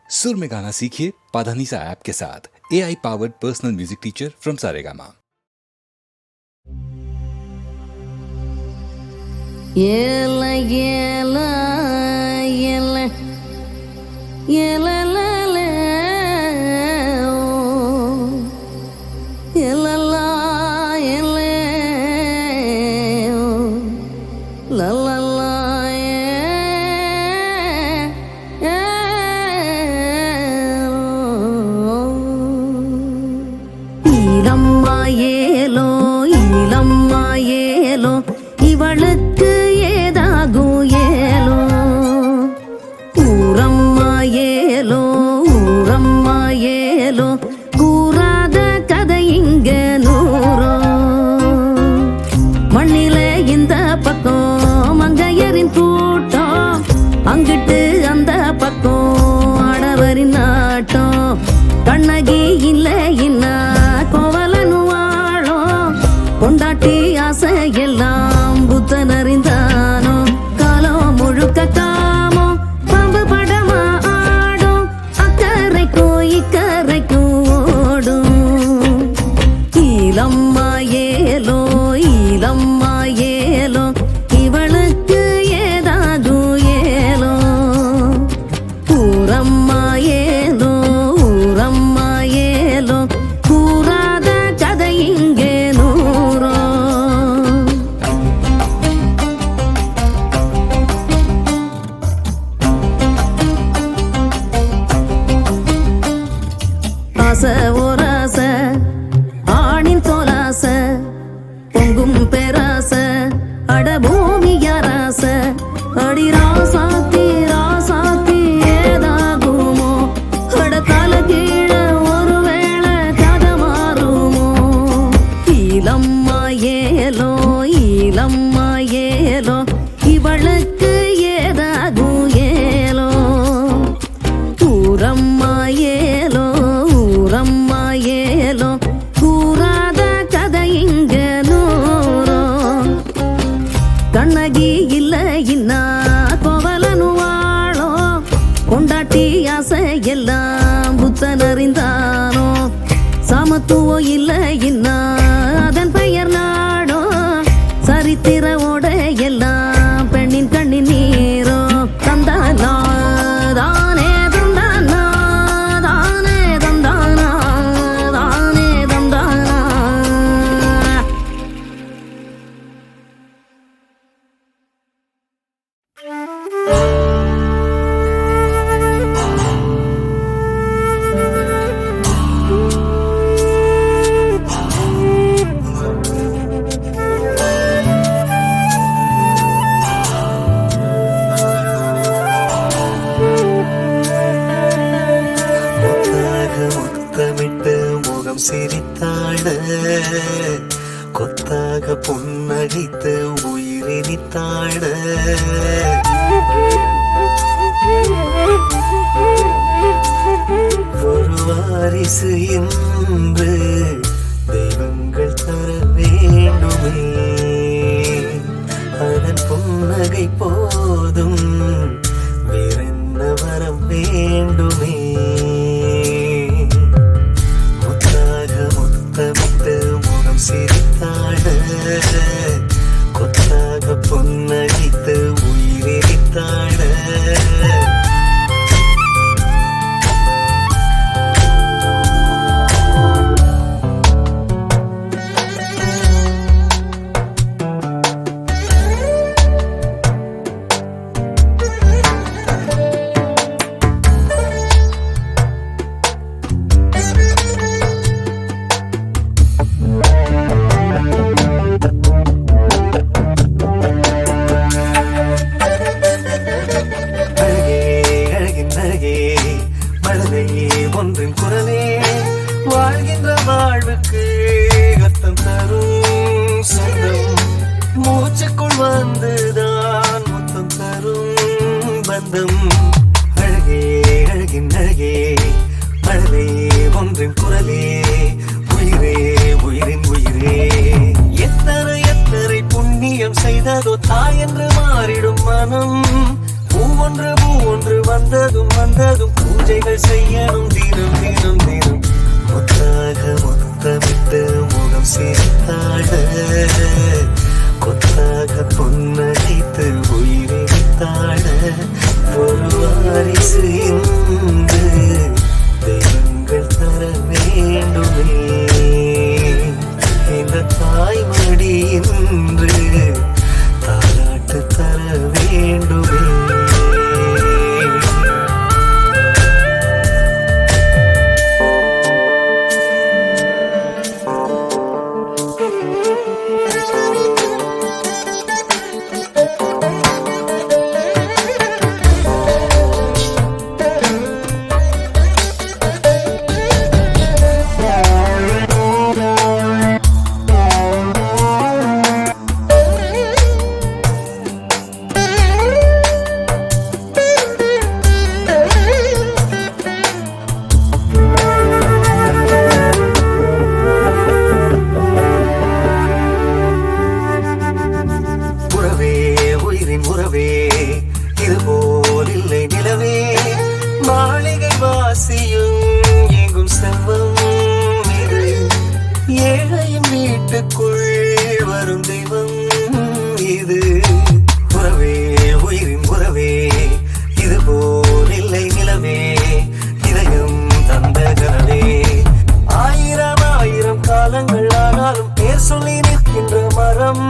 सुर में गाना सीखिए पाधानीसा ऐप के साथ। AI powered personal music teacher from Saregama. Yela yela yela yela la la oh. Yela la yela oh. La la la yeah, yeah, oh. Ilamma yelo ilamma yelo இவளுக்கு ஏதாகும் ஏலோ ஊரம்மா ஏலோ ஊரம்மா ஏலோ கூறாத கதை இங்க நூறோ மண்ணில இந்த பக்கம் மங்கையரின் கூட்டம் அங்கிட்டு அந்த பக்கம் ஆடவரின் நாட்டம் கண்ணகி இல்ல இன்னா கோவலனு வாழும் கொண்டாட்டி ஆசை எல்லாம் புத்தன் அறிந்தானோ காலம் முழுக்க காமோ பாம்பு படமா ஆடும் அக்கறைக்கும் இக்கரைக்கும் ஓடும் ஈலம்மா ஏலோ ஈலம்மா ஏலோ இவளுக்கு ஏதாகும் ஏலோ ஊரம்மா ஏலோ ஊரம்மா ஏலோ கூறாத கதை இங்கே நூறோ ஆசை ஓராசை ஆணின் தோலாசை பொங்கும் பேராசை அட பூமி யாராசை அடி ராசாத்தி ராசாத்தி ஏதாகுமோ அட தலை கீழே ஒருவேளை கதை மாறுமோ ஈலம்மா ஏலோ ஈலம்மா ஏலோ இவளுக்கு ஏதாகும் ஏலோ ஊரம்மா ஏலோ ஊரம்மா ஏலோ கூறாத கதை இங்க நூறோ கண்ணகி இல்ல இன்னா கோவலனு வாழோ கொண்டாட்டி ஆசை எல்லாம் புத்தன் அறிந்தானோ சமத்துவம் இல்ல இன்னா அதன் பெயர் நாடோ சரித்திரோட எல்லாம் பெண்ணின் கண்ணின் நீரோ தந்தானா தானே தந்தானா தானே தந்தானா தானே தந்தானா முத்தமிட்டு முகம் சிரித்தாட கொத்தாக புன்னகைத்து உயிரினித்தாட ஒரு வாரிசு என்று தெய்வங்கள் தர வேண்டுமே அதன் புன்னகை போதும் வேறென்ன வரம் வேண்டுமே முத்தமிட்டு முகம் சிரித்தாட கொத்தாக புன்னகைத்து உயிரித்தாட ஒன்றின் குரலே வாழ்கின்ற வாழ்வுக்கு அர்த்தம் தரும் சொந்தம் மூச்சுக்குள் வந்துதான் முத்தம் தரும் பந்தம் அழகே அழகின் அழகே மழலை ஒன்றின் குரலே உயிரே உயிரின் உயிரே எத்தனை எத்தனை புண்ணியம் செய்ததோ தாய் என்று மாறிடும் மனம் பூ ஒன்று வந்ததும் பூஜை பூஜைகள் செய்யணும் தினம் தினம் தினம். முத்தாக முத்தமிட்டு முகம் சிரித்தாட, கொத்தாக பொன்னகைத்து உயிரை வித்தாட, ஒரு வாரிசு இன்று தெய்வங்கள் தர வேண்டுமே. இந்த தாய்மடி இன்று தாலாட்டு தர வேண்டுமே. உறவே இதுபோல் இல்லை நிலவே, மாளிகை வாசியும் எங்கும் செல்வம் இது, ஏழையும் வீட்டுக்குள் வரும் தெய்வம் இது. உறவே உயிரின் உறவே இதுபோல் இல்லை நிலவே, இதயம் தந்த கனவே. ஆயிரம் ஆயிரம் காலங்கள் ஆனாலும் பேர் சொல்லி நிற்கின்ற மரம்,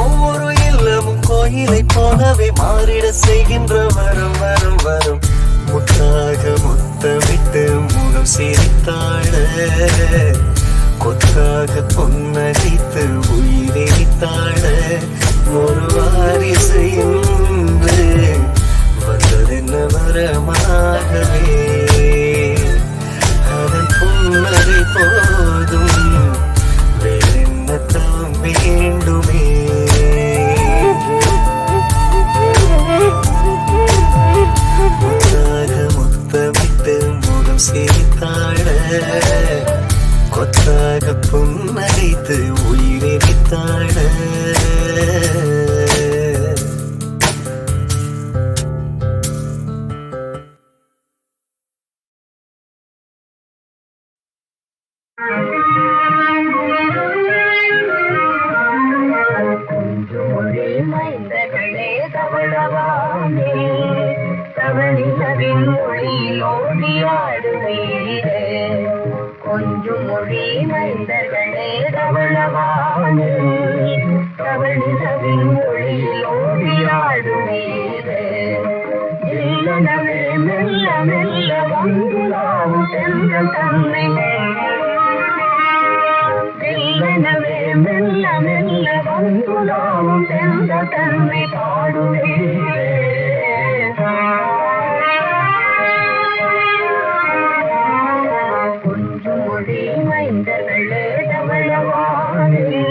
ஒவ்வொரு இல்லமும் கோயிலை போலவே மாறிட செய்கின்ற வரும் வரும் வரும். முத்தாக முத்தமிட்டு முகம் சிரித்தாட, கொத்தாக பொன்னகைத்து உயிரை வித்தாட, ஒரு வாரிசு என்று வந்ததென்ன வரமாகவே. அதன் புன்னகை போதும் வேறென்ன தவம் வேண்டுமே. முத்தமிட்டு முகம் சிரித்தாட, கொத்தாக புன்னகைத்து உயிரை வித்தாட. மைந்தகளே தவளவானே, தவணிலவின் மொழியோடியாடுவீரே. கொஞ்சம் மொழி மைந்தர்களே தவளவானே, தவணிலவின் மொழியோடியாடுவீரே. இல்லனவே மெல்ல மெல்ல வந்துலாவும் சென்ற தன்னை, இல்லனவே மெல்ல மெல்ல வந்துலாவும் சென்ற தன்னை பாடுவீரே. கொஞ்சம் மொழி மைந்தர்களே தவளவானே,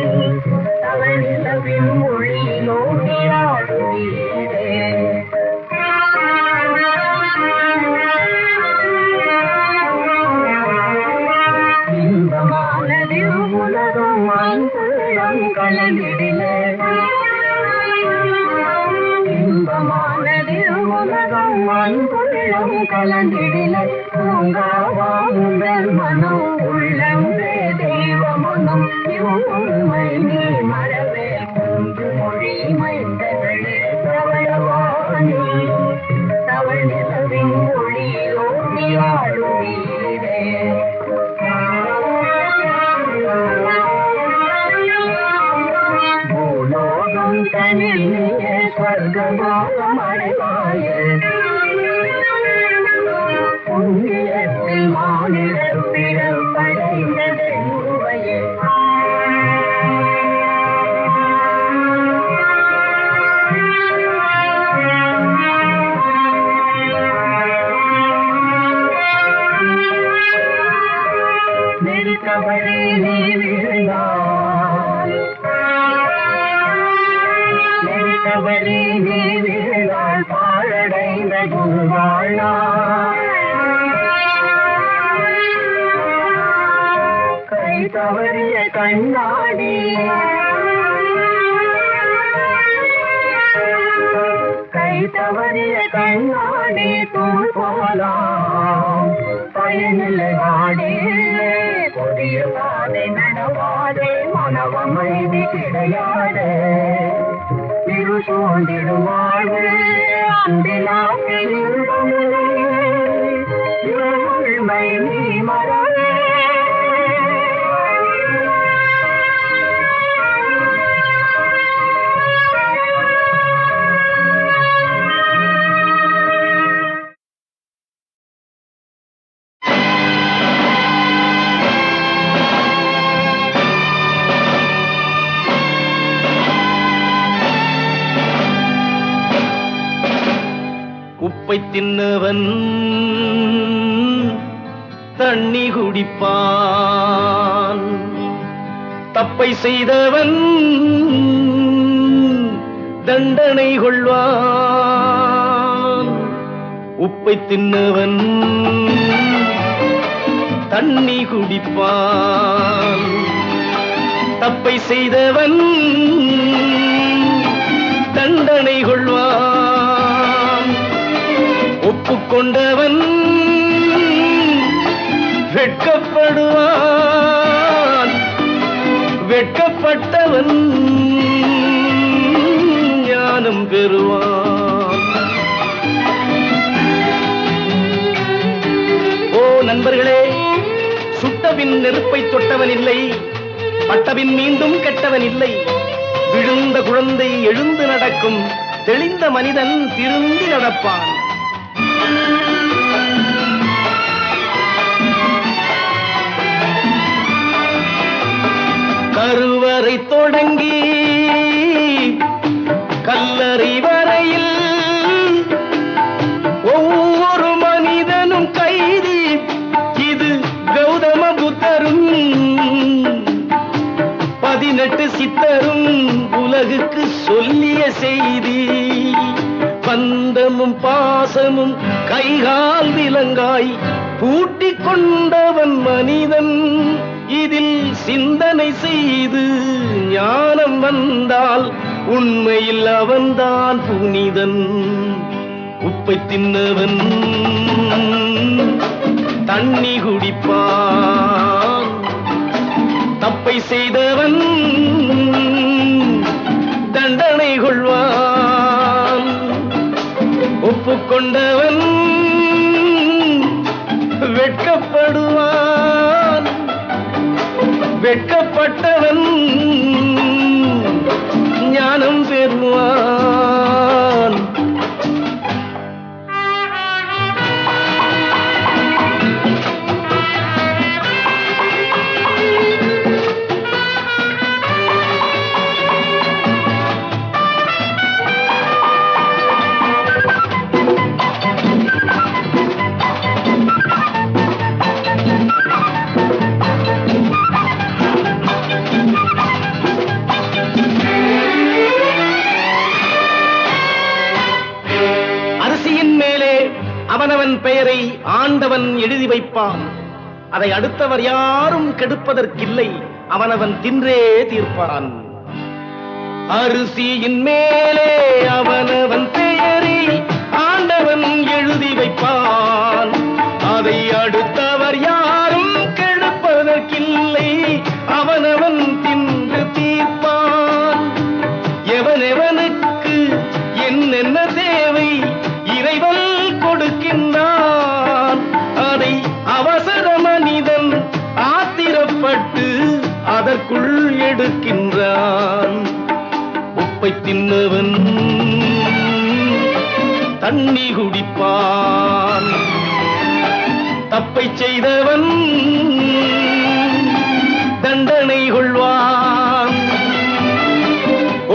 தவணிலவின் மொழியிலோடியாடுவீரே. இன்பமானது உலகம் அன்புள்ளம் கலந்திடிலே, இன்பமானது உலகம் அன்புள்ளம் கலந்திடிலே. பூங்காவாங்கள் மனம் உள்ளங்கே தெய்வ மனம், உண்மை நீ மறவே. கொஞ்சு மொழி மைந்தகளே தவளவானே, தவணிலவின் மொழியோடியாடுவீரே. பூலோகம் தனியே ஸ்வர்கமாக மறைவாயே, புண்ணியத்தில் மாநில பிறப்படைந்தது உருவையே. நெருக்கவழி நீ விழுந்தால், நெருக்கவழி நீ விழுந்தால் பாழடைந்த குருவாழ்னா. கை தவறிய கண்ணாடி, கை தவறிய கண்ணாடி தூள் போலாம். பயனில்லை வாடே புதிய பாதை நடவாதே மனவமைதி கிடையாது திரு சூழ்ந்திடும் வாழ்வு அன்பிலாமை நீ மறவே உப்பை தின்னவன் தண்ணி குடிப்பான் தப்பை செய்தவன் தண்டனை கொள்வான் உப்பை தின்னவன் தண்ணி குடிப்பான் தப்பை செய்தவன் தண்டனை கொள்வான் ஒப்புக்கொண்டவன் வெட்கப்படுவான் வெட்கப்பட்டவன் ஞானம் பெறுவான். ஓ நண்பர்களே, சுட்டபின் நெருப்பை தொட்டவன் இல்லை, பட்டபின் மீண்டும் கெட்டவன் இல்லை. விழுந்த குழந்தை எழுந்து நடக்கும், தெளிந்த மனிதன் திரும்பி நடப்பான். கருவறை தொடங்கி கல்லறை வரையில் ஒவ்வொரு மனிதனும் கைதி. இது கௌதம புத்தரும் 18 சித்தரும் உலகுக்கு சொல்லிய செய்தி. பந்தமும் பாசமும் கைகால் விலங்காய் பூட்டிக் கொண்டவன் மனிதன். இதில் சிந்தனை செய்து ஞானம் வந்தால் உண்மையில் அவன்தான் புனிதன். உப்பை தின்னவன் தண்ணி குடிப்பான் தப்பை செய்தவன் தண்டனை கொள்வான். ஒப்புக்கொண்டவன் வெட்கப்படுவான் வெட்கப்பட்டவன் ஞானம் பெறுவான். அவனவன் பெயரை ஆண்டவன் எழுதி வைப்பான். அதை அடுத்தவர் யாரும் கெடுப்பதற்கில்லை, அவனவன் தின்றே தீர்ப்பான். அரிசியின் மேலே அவனவன் பெயரை ஆண்டவன் எழுதி வைப்பான். அதை அடுத்தவர் யாரும் கெடுப்பதற்கில்லை, அவனவன் தின்று தீர்ப்பான். எவனெவனுக்கு என்னென்ன தேவை இறைவன் கொடுக்கின்றான். அதை அவசர மனிதன் ஆத்திரப்பட்டு அதற்குள் எடுக்கின்றான். உப்பை தின்னவன் தண்ணி குடிப்பான் தப்பை செய்தவன் தண்டனை கொள்வான்.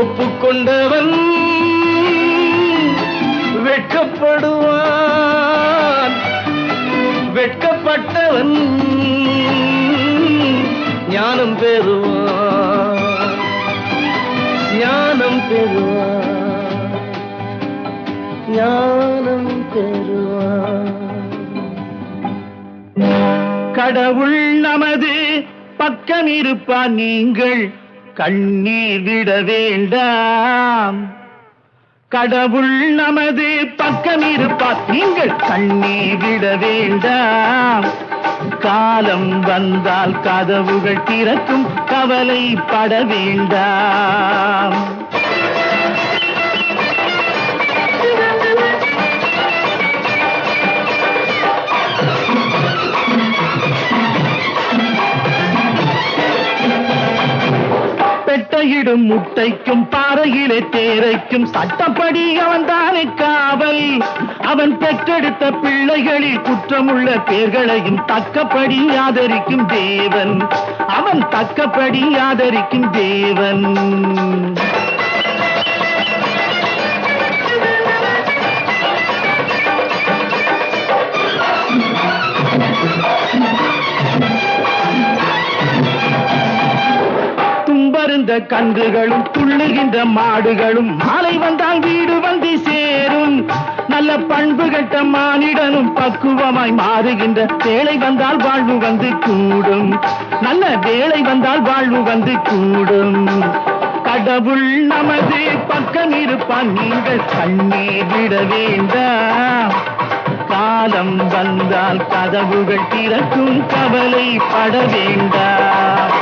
ஒப்புக்கொண்டவன் வெட்கப்படுவான் வெட்கப்பட்டவன் ஞானம் பெறுவான் ஞானம் பெறுவான் ஞானம் பெறுவான். கடவுள் நமது பக்கம் இருப்பான், நீங்கள் கண்ணீர் விட வேண்டாம். கடவுள் நமது பக்கம் இருப்பார், நீங்கள் கண்ணீர் விட வேண்டாம். காலம் வந்தால் கதவுகள் திறக்கும், கவலைப்பட வேண்டாம். பெட்டையிடும் முட்டைக்கும் பாறையிலே தேரைக்கும் சட்டப்படி அவன் தானே காவல். அவன் பெற்றெடுத்த பிள்ளைகளில் குற்றமுள்ள பேர்களையும் தக்கப்படி ஆதரிக்கும் தேவன். அவன் தக்கப்படி ஆதரிக்கும் தேவன். தும்பருந்த கன்றுகளும் துள்ளுகின்ற மாடுகளும் மாலை வந்தால் வீடு வந்து சேரும். நல்ல பண்பு கட்ட மானிடனும் பக்குவமாய் மாறுகின்ற வேளை வந்தால் வாழ்வு வந்து கூடும். நல்ல வேளை வந்தால் வாழ்வு வந்து கூடும். கடவுள் நமது பக்கம் இருப்பான், நீங்கள் கண்ணீர் விட வேண்டாம். காலம் வந்தால் கதவுகள் திறக்கும், கவலைப்பட வேண்டாம்.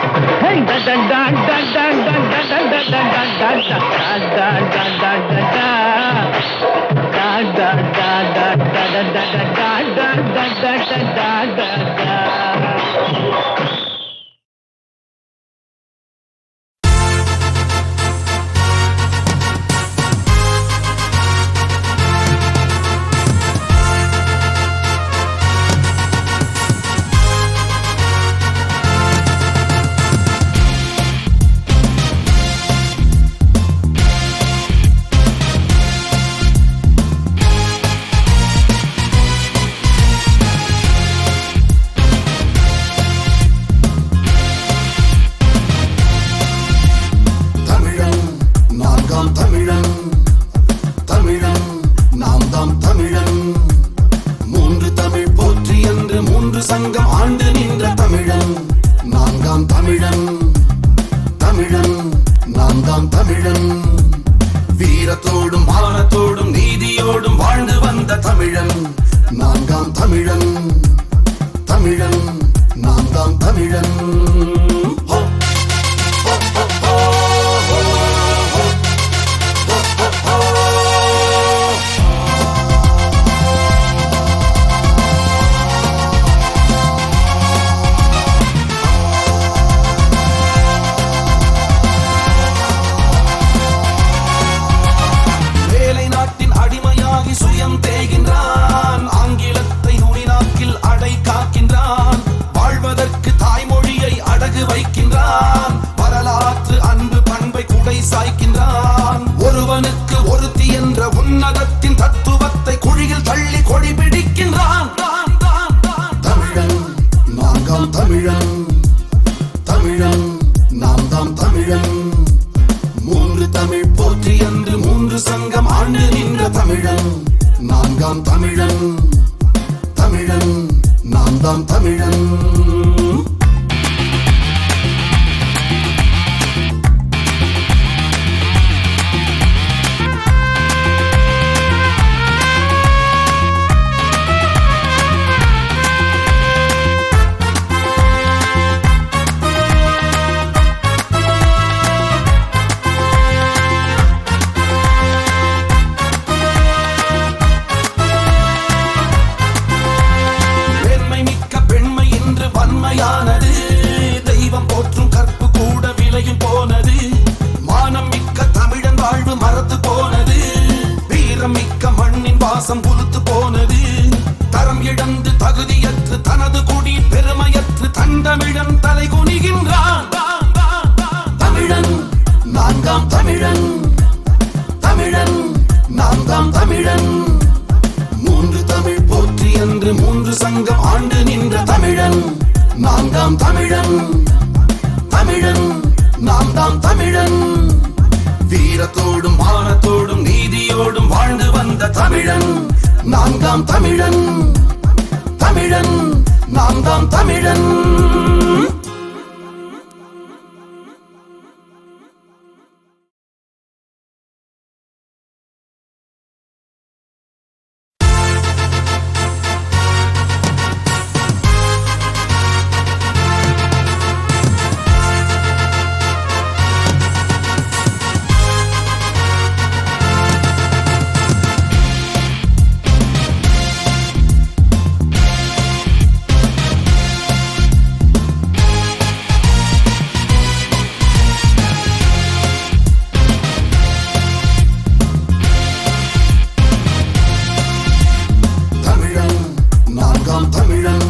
தாம் தமிழன்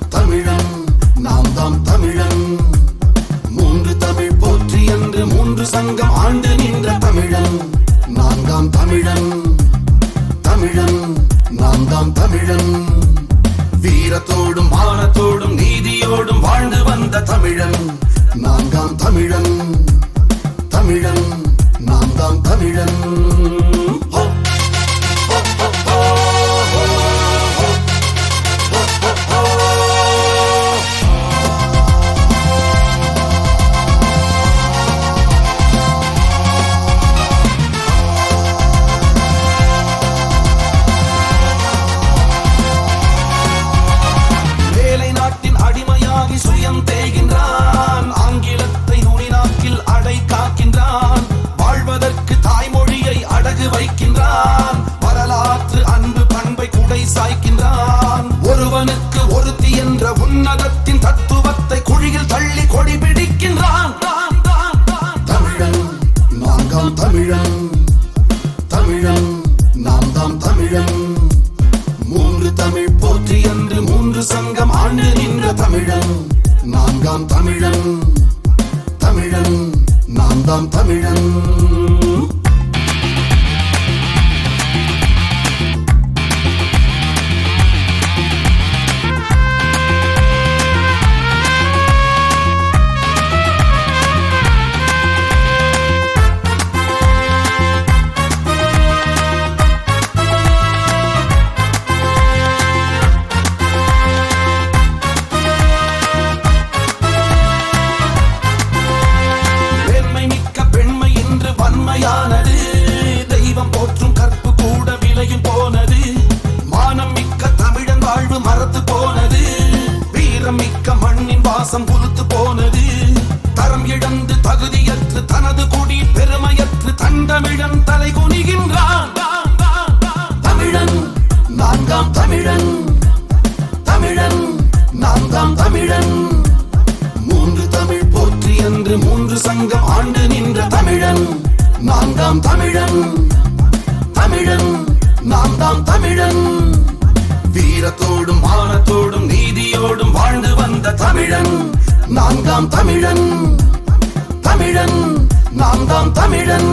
தமிழன் நாம் தாம் தமிழன் மூன்று தமிழ் போற்றி என்று மூன்று சங்கம் ஆண்டு நின்ற தமிழன் நான்காம் தமிழன் தமிழன் நாம் தாம் தமிழன் வீரத்தோடும் மானத்தோடும் நீதியோடும் வாழ்ந்து வந்த தமிழன் நான்காம் தமிழன் தமிழன் நாம் தாம் தமிழன் சுயம் தேய்கின்றான் ஆங்கிலத்தை நுனிநாக்கில் அடை காக்கின்றான் வாழ்வதற்கு தாய்மொழியை அடகு வைக்கின்றான் வரலாற்று அன்பு பண்பை குடை சாய்க்கின்றான் ஒருவனுக்கு ஒருத்தி என்ற உன்னதத்தின் தத்துவத்தை குழியில் தள்ளி கொடி பிடிக்கின்றான் தமிழன் நான்காம் தமிழன் தமிழன் நாம் தாம் தமிழன் மூன்று தமிழ் போற்றி என்று மூன்று சங்கம் ஆண்டு நின்ற தமிழன் நான்காம் தமிழன் தமிழன் நாம் தாம் தமிழன் தெய்வம் போற்றும் கற்பு கூட விலையில் போனது மானம் மிக்க தமிழன் வாழ்வு மறந்து போனது வீரம் மிக்க மண்ணின் வாசம் புலுத்து போனது தரம் இழந்து தகுதியற்று தனது குடி பெருமையற்று தண்டமிழன் தலை குனிகின்றான் தமிழன் நான்காம் தமிழன் தமிழன் நான்காம் தமிழன் மூன்று தமிழ் போற்றி என்று மூன்று சங்கம் ஆண்டு நின்ற தமிழன் நான்காம் தமிழன் தமிழன் நாம் தாம் தமிழன் வீரத்தோடும் மானத்தோடும் நீதியோடும் வாழ்ந்து வந்த தமிழன் நான்காம் தமிழன் தமிழன் நாம் தாம் தமிழன்